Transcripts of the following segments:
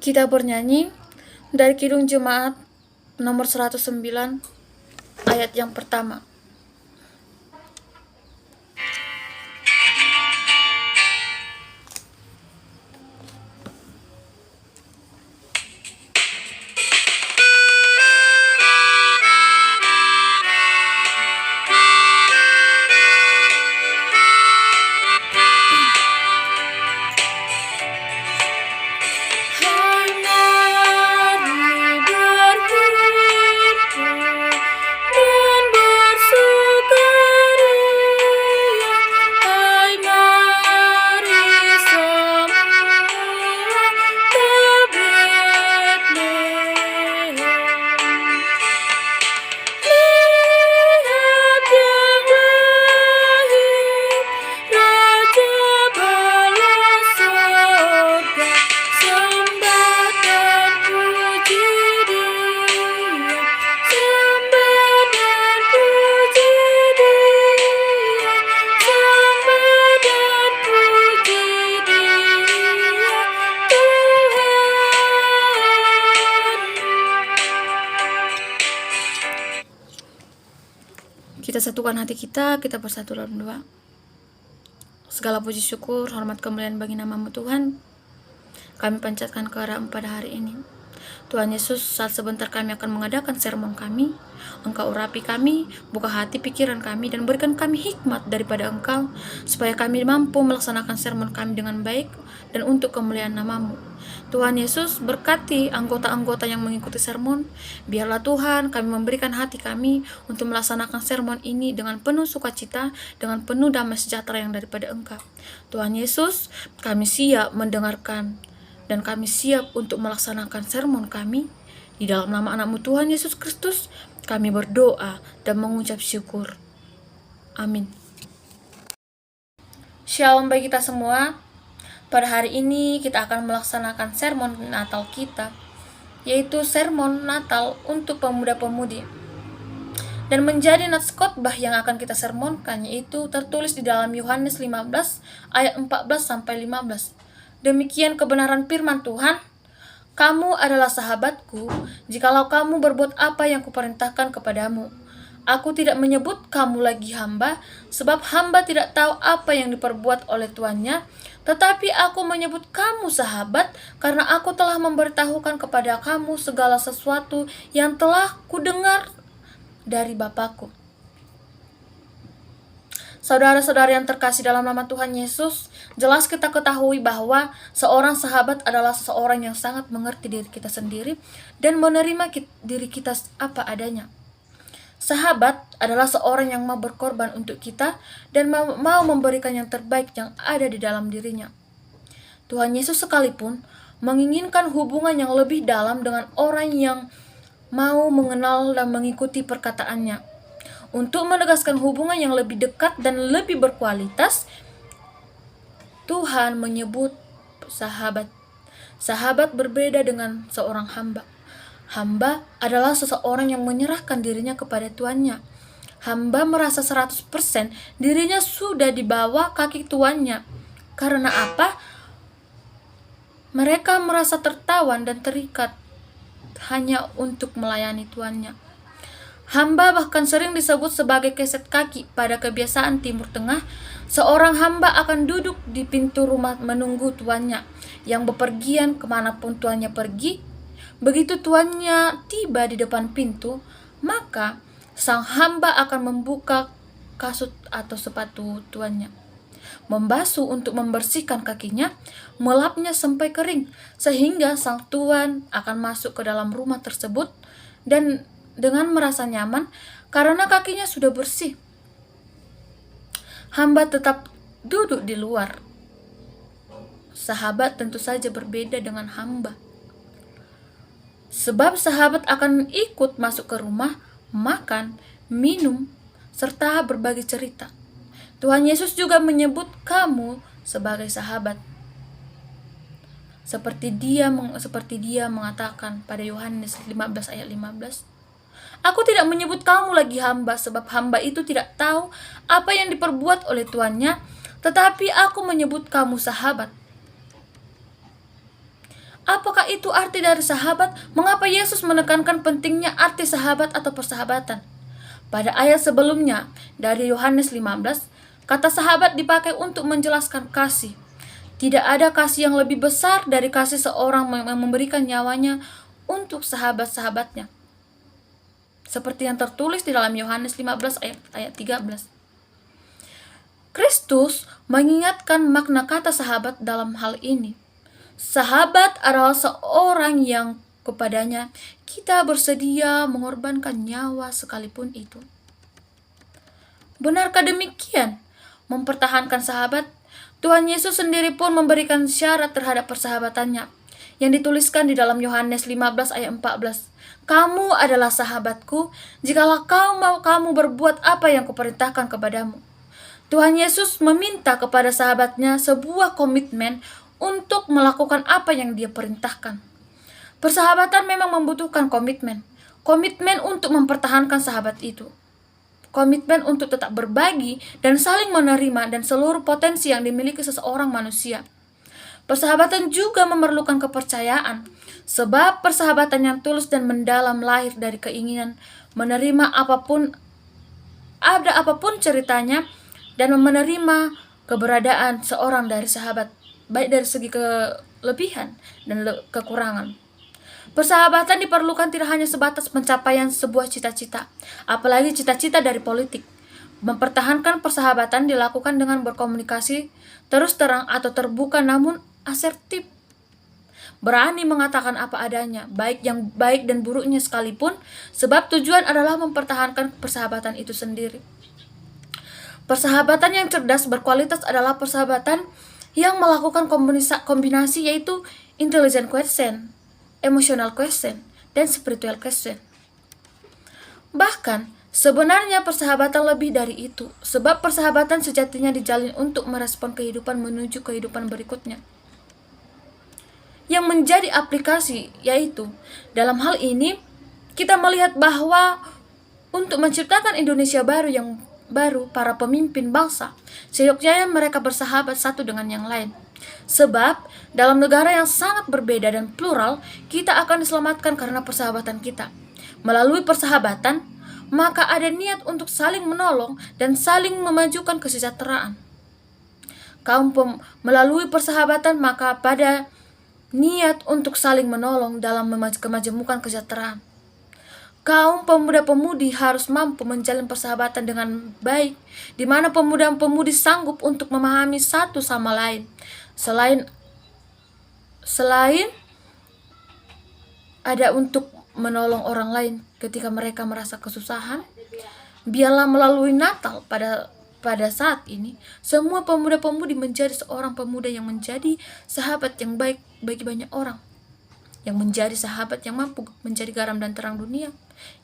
Kita bernyanyi dari Kidung Jemaat nomor 109 ayat yang pertama. Kita satukan hati kita bersatu dalam doa. Segala puji syukur, hormat kemuliaan bagi nama-Mu Tuhan, kami panjatkan ke arah pada hari ini. Tuhan Yesus, saat sebentar kami akan mengadakan sermon kami, Engkau urapi kami, buka hati pikiran kami, dan berikan kami hikmat daripada Engkau, supaya kami mampu melaksanakan sermon kami dengan baik dan untuk kemuliaan nama-Mu. Tuhan Yesus, berkati anggota-anggota yang mengikuti sermon. Biarlah Tuhan kami memberikan hati kami untuk melaksanakan sermon ini dengan penuh sukacita, dengan penuh damai sejahtera yang daripada Engkau. Tuhan Yesus, kami siap mendengarkan dan kami siap untuk melaksanakan sermon kami. Di dalam nama anak-Mu Tuhan Yesus Kristus, kami berdoa dan mengucap syukur. Amin. Shalom bagi kita semua. Pada hari ini kita akan melaksanakan sermon Natal kita, yaitu sermon Natal untuk pemuda-pemudi. Dan menjadi nats khotbah yang akan kita sermonkan yaitu tertulis di dalam Yohanes 15 ayat 14-15. Demikian kebenaran firman Tuhan, kamu adalah sahabatku jikalau kamu berbuat apa yang kuperintahkan kepadamu. Aku tidak menyebut kamu lagi hamba, sebab hamba tidak tahu apa yang diperbuat oleh tuannya, tetapi aku menyebut kamu sahabat, karena aku telah memberitahukan kepada kamu segala sesuatu yang telah kudengar dari Bapakku. Saudara-saudara yang terkasih dalam nama Tuhan Yesus, jelas kita ketahui bahwa seorang sahabat adalah seseorang yang sangat mengerti diri kita sendiri dan menerima diri kita apa adanya. Sahabat adalah seorang yang mau berkorban untuk kita dan mau memberikan yang terbaik yang ada di dalam dirinya. Tuhan Yesus sekalipun menginginkan hubungan yang lebih dalam dengan orang yang mau mengenal dan mengikuti perkataannya. Untuk menegaskan hubungan yang lebih dekat dan lebih berkualitas, Tuhan menyebut sahabat. Sahabat berbeda dengan seorang hamba. Hamba adalah seseorang yang menyerahkan dirinya kepada tuannya. Hamba merasa 100% dirinya sudah di bawah kaki tuannya. Karena apa? Mereka merasa tertawan dan terikat hanya untuk melayani tuannya. Hamba bahkan sering disebut sebagai keset kaki pada kebiasaan Timur Tengah. Seorang hamba akan duduk di pintu rumah menunggu tuannya yang bepergian kemanapun tuannya pergi. Begitu tuannya tiba di depan pintu, maka sang hamba akan membuka kasut atau sepatu tuannya, membasuh untuk membersihkan kakinya, melapnya sampai kering, sehingga sang tuan akan masuk ke dalam rumah tersebut dan dengan merasa nyaman karena kakinya sudah bersih. Hamba tetap duduk di luar. Sahabat tentu saja berbeda dengan hamba. Sebab sahabat akan ikut masuk ke rumah, makan, minum, serta berbagi cerita. Tuhan Yesus juga menyebut kamu sebagai sahabat. Seperti dia mengatakan pada Yohanes 15 ayat 15. Aku tidak menyebut kamu lagi hamba, sebab hamba itu tidak tahu apa yang diperbuat oleh tuannya, tetapi aku menyebut kamu sahabat. Apakah itu arti dari sahabat? Mengapa Yesus menekankan pentingnya arti sahabat atau persahabatan? Pada ayat sebelumnya dari Yohanes 15, kata sahabat dipakai untuk menjelaskan kasih. Tidak ada kasih yang lebih besar dari kasih seorang yang memberikan nyawanya untuk sahabat-sahabatnya. Seperti yang tertulis di dalam Yohanes 15 ayat 13. Kristus mengingatkan makna kata sahabat dalam hal ini. Sahabat adalah seorang yang kepadanya kita bersedia mengorbankan nyawa sekalipun itu. Benarkah demikian? Mempertahankan sahabat, Tuhan Yesus sendiri pun memberikan syarat terhadap persahabatannya yang dituliskan di dalam Yohanes 15 ayat 14. Kamu adalah sahabatku jikalau kamu berbuat apa yang kuperintahkan kepadamu. Tuhan Yesus meminta kepada sahabatnya sebuah komitmen untuk melakukan apa yang dia perintahkan. Persahabatan memang membutuhkan komitmen. Komitmen untuk mempertahankan sahabat itu. Komitmen untuk tetap berbagi dan saling menerima dan seluruh potensi yang dimiliki seseorang manusia. Persahabatan juga memerlukan kepercayaan, sebab persahabatan yang tulus dan mendalam lahir dari keinginan menerima apapun ceritanya dan menerima keberadaan seorang dari sahabat, baik dari segi kelebihan dan kekurangan. Persahabatan diperlukan tidak hanya sebatas pencapaian sebuah cita-cita, apalagi cita-cita dari politik. Mempertahankan persahabatan dilakukan dengan berkomunikasi terus terang atau terbuka namun asertif. Berani mengatakan apa adanya, baik yang baik dan buruknya sekalipun, sebab tujuan adalah mempertahankan persahabatan itu sendiri. Persahabatan yang cerdas berkualitas adalah persahabatan yang melakukan kombinasi yaitu intelligent quotient, emotional quotient, dan spiritual quotient. Bahkan, sebenarnya persahabatan lebih dari itu, sebab persahabatan sejatinya dijalin untuk merespon kehidupan menuju kehidupan berikutnya. Yang menjadi aplikasi yaitu, dalam hal ini, kita melihat bahwa untuk menciptakan Indonesia baru, para pemimpin bangsa, seyogyanya mereka bersahabat satu dengan yang lain. Sebab, dalam negara yang sangat berbeda dan plural, kita akan diselamatkan karena persahabatan kita. Melalui persahabatan, maka ada niat untuk saling menolong dan saling memajukan kesejahteraan. Melalui persahabatan, maka pada niat untuk saling menolong dalam kemajemukan kesejahteraan. Kaum pemuda-pemudi harus mampu menjalin persahabatan dengan baik, di mana pemuda-pemudi sanggup untuk memahami satu sama lain. Selain ada untuk menolong orang lain ketika mereka merasa kesusahan, biarlah melalui Natal pada saat ini, semua pemuda-pemudi menjadi seorang pemuda yang menjadi sahabat yang baik bagi banyak orang, yang menjadi sahabat yang mampu menjadi garam dan terang dunia,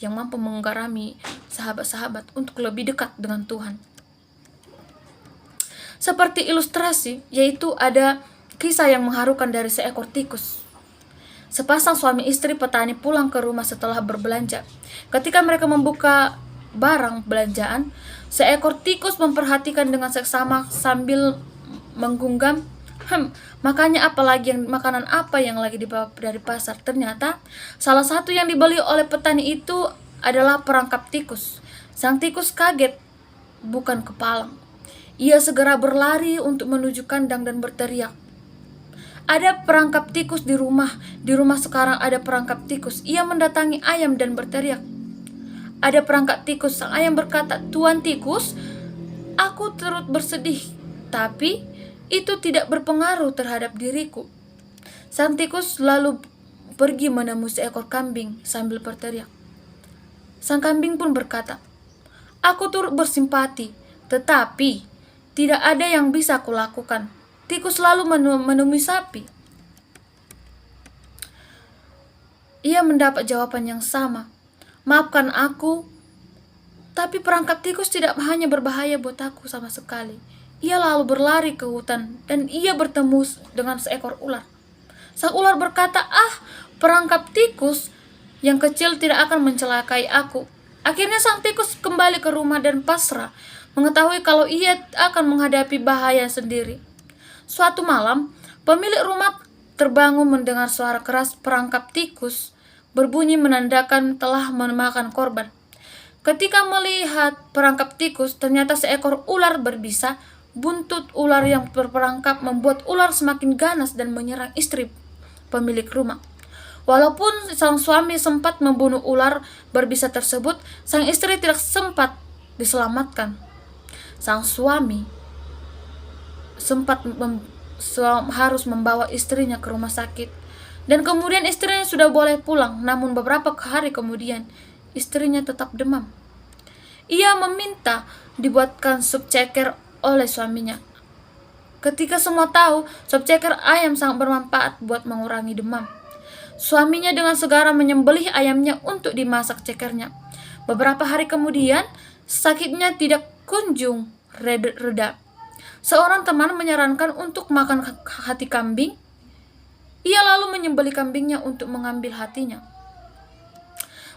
yang mampu menggarami sahabat-sahabat untuk lebih dekat dengan Tuhan. Seperti ilustrasi, yaitu ada kisah yang mengharukan dari seekor tikus. Sepasang suami istri petani pulang ke rumah setelah berbelanja. Ketika mereka membuka barang belanjaan, seekor tikus memperhatikan dengan seksama sambil menggunggam, makanya makanan apa yang lagi dibawa dari pasar. Ternyata salah satu yang dibeli oleh petani itu adalah perangkap tikus. Sang tikus kaget, bukan kepalang. Ia segera berlari untuk menuju kandang dan berteriak, ada perangkap tikus di rumah sekarang ada perangkap tikus. Ia mendatangi ayam dan berteriak, ada perangkap tikus. Sang ayam berkata, Tuan tikus, aku turut bersedih, tapi itu tidak berpengaruh terhadap diriku. Sang tikus lalu pergi menemui seekor kambing sambil berteriak. Sang kambing pun berkata, aku turut bersimpati, tetapi tidak ada yang bisa kulakukan. Tikus lalu menemui sapi. Ia mendapat jawaban yang sama. Maafkan aku, tapi perangkap tikus tidak hanya berbahaya buat aku sama sekali. Ia lalu berlari ke hutan dan ia bertemu dengan seekor ular. Sang ular berkata, perangkap tikus yang kecil tidak akan mencelakai aku. Akhirnya sang tikus kembali ke rumah dan pasrah, mengetahui kalau ia akan menghadapi bahaya sendiri. Suatu malam, pemilik rumah terbangun mendengar suara keras perangkap tikus berbunyi menandakan telah memakan korban. Ketika melihat perangkap tikus, ternyata seekor ular berbisa. Buntut ular yang berperangkap membuat ular semakin ganas dan menyerang istri pemilik rumah. Walaupun sang suami sempat membunuh ular berbisa tersebut, sang istri tidak sempat diselamatkan. Sang suami sempat harus membawa istrinya ke rumah sakit, dan kemudian istrinya sudah boleh pulang. Namun beberapa hari kemudian istrinya tetap demam. Ia meminta dibuatkan sup ceker oleh suaminya. Ketika semua tahu sup ceker ayam sangat bermanfaat buat mengurangi demam, suaminya dengan segera menyembelih ayamnya untuk dimasak cekernya. Beberapa hari kemudian sakitnya tidak kunjung reda. Seorang teman menyarankan untuk makan hati kambing. Ia lalu menyembelih kambingnya untuk mengambil hatinya.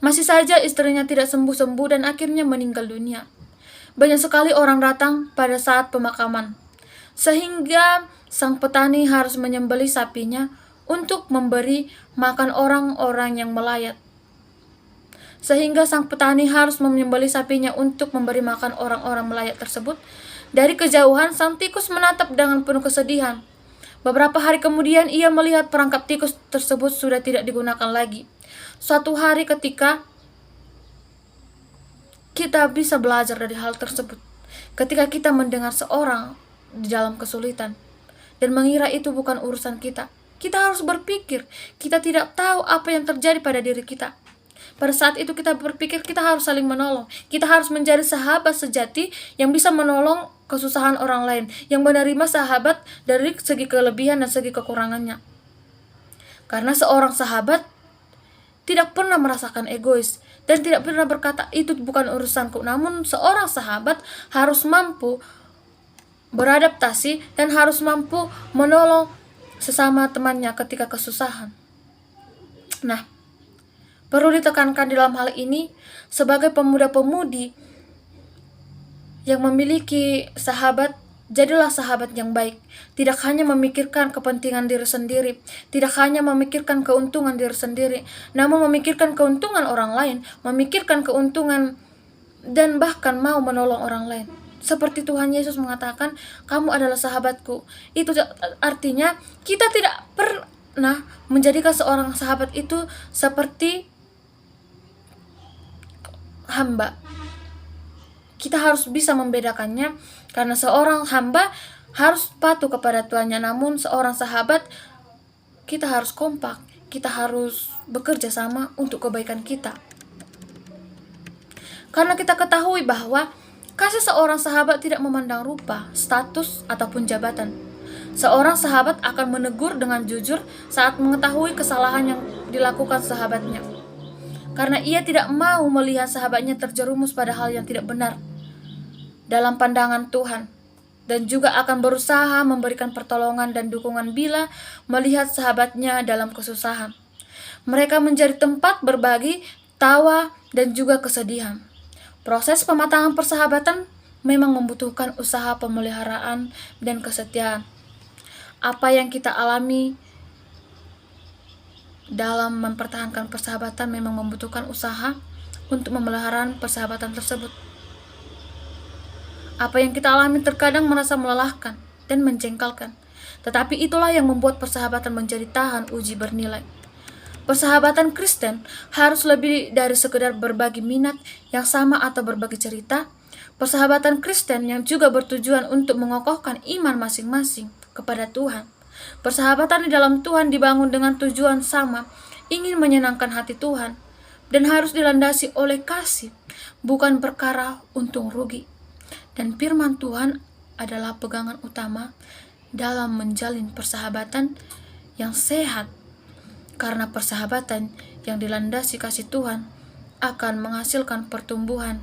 Masih saja istrinya tidak sembuh-sembuh dan akhirnya meninggal dunia. Banyak sekali orang datang pada saat pemakaman, sehingga sang petani harus menyembelih sapinya untuk memberi makan orang-orang yang melayat. Sehingga sang petani harus menyembelih sapinya untuk memberi makan orang-orang melayat tersebut. Dari kejauhan, sang tikus menatap dengan penuh kesedihan. Beberapa hari kemudian ia melihat perangkap tikus tersebut sudah tidak digunakan lagi. Suatu hari ketika kita bisa belajar dari hal tersebut, ketika kita mendengar seorang di dalam kesulitan dan mengira itu bukan urusan kita, kita harus berpikir, kita tidak tahu apa yang terjadi pada diri kita. Pada saat itu kita berpikir kita harus saling menolong. Kita harus menjadi sahabat sejati yang bisa menolong kesusahan orang lain, yang menerima sahabat dari segi kelebihan dan segi kekurangannya. Karena seorang sahabat tidak pernah merasakan egois dan tidak pernah berkata itu bukan urusanku. Namun seorang sahabat harus mampu beradaptasi dan harus mampu menolong sesama temannya ketika kesusahan. Nah, perlu ditekankan di dalam hal ini, sebagai pemuda-pemudi yang memiliki sahabat, jadilah sahabat yang baik. Tidak hanya memikirkan kepentingan diri sendiri, tidak hanya memikirkan keuntungan diri sendiri, namun memikirkan keuntungan orang lain, memikirkan keuntungan dan bahkan mau menolong orang lain. Seperti Tuhan Yesus mengatakan, kamu adalah sahabatku. Itu artinya kita tidak pernah menjadikan seorang sahabat itu seperti hamba. Kita harus bisa membedakannya, karena seorang hamba harus patuh kepada tuannya, namun seorang sahabat kita harus kompak, kita harus bekerja sama untuk kebaikan kita. Karena kita ketahui bahwa kasih seorang sahabat tidak memandang rupa, status, ataupun jabatan. Seorang sahabat akan menegur dengan jujur saat mengetahui kesalahan yang dilakukan sahabatnya, karena ia tidak mau melihat sahabatnya terjerumus pada hal yang tidak benar dalam pandangan Tuhan, dan juga akan berusaha memberikan pertolongan dan dukungan bila melihat sahabatnya dalam kesusahan. Mereka menjadi tempat berbagi, tawa, dan juga kesedihan. Proses pematangan persahabatan memang membutuhkan usaha pemeliharaan dan kesetiaan. Apa yang kita alami dalam mempertahankan persahabatan memang membutuhkan usaha untuk memelihara persahabatan tersebut. Apa yang kita alami terkadang merasa melelahkan dan menjengkelkan, tetapi itulah yang membuat persahabatan menjadi tahan uji bernilai. Persahabatan Kristen harus lebih dari sekedar berbagi minat yang sama atau berbagi cerita. Persahabatan Kristen yang juga bertujuan untuk mengokohkan iman masing-masing kepada Tuhan. Persahabatan di dalam Tuhan dibangun dengan tujuan sama, ingin menyenangkan hati Tuhan, dan harus dilandasi oleh kasih, bukan perkara untung rugi. Dan firman Tuhan adalah pegangan utama dalam menjalin persahabatan yang sehat, karena persahabatan yang dilandasi kasih Tuhan akan menghasilkan pertumbuhan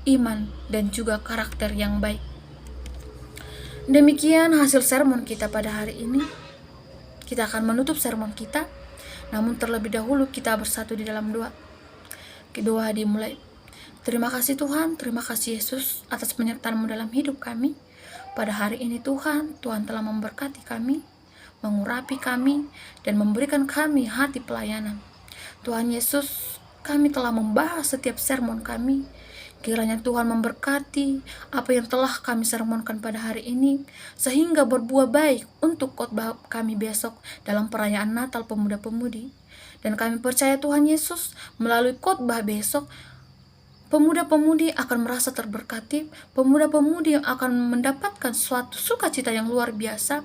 iman dan juga karakter yang baik. Demikian hasil sermon kita pada hari ini. Kita akan menutup sermon kita, namun terlebih dahulu kita bersatu di dalam doa. Doa dimulai. Terima kasih Tuhan, terima kasih Yesus atas penyertaan-Mu dalam hidup kami. Pada hari ini Tuhan telah memberkati kami, mengurapi kami, dan memberikan kami hati pelayanan. Tuhan Yesus, kami telah membahas setiap sermon kami. Kiranya Tuhan memberkati apa yang telah kami sermonkan pada hari ini, sehingga berbuah baik untuk khotbah kami besok dalam perayaan Natal Pemuda-Pemudi. Dan kami percaya Tuhan Yesus, melalui khotbah besok, pemuda-pemudi akan merasa terberkati, pemuda-pemudi akan mendapatkan suatu sukacita yang luar biasa,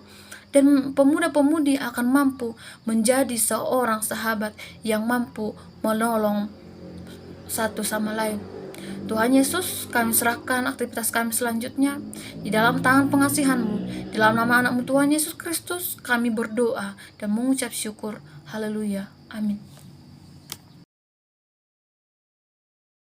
dan pemuda-pemudi akan mampu menjadi seorang sahabat yang mampu menolong satu sama lain. Tuhan Yesus, kami serahkan aktivitas kami selanjutnya di dalam tangan pengasihan-Mu. Di dalam nama anak-Mu Tuhan Yesus Kristus, kami berdoa dan mengucap syukur. Haleluya. Amin.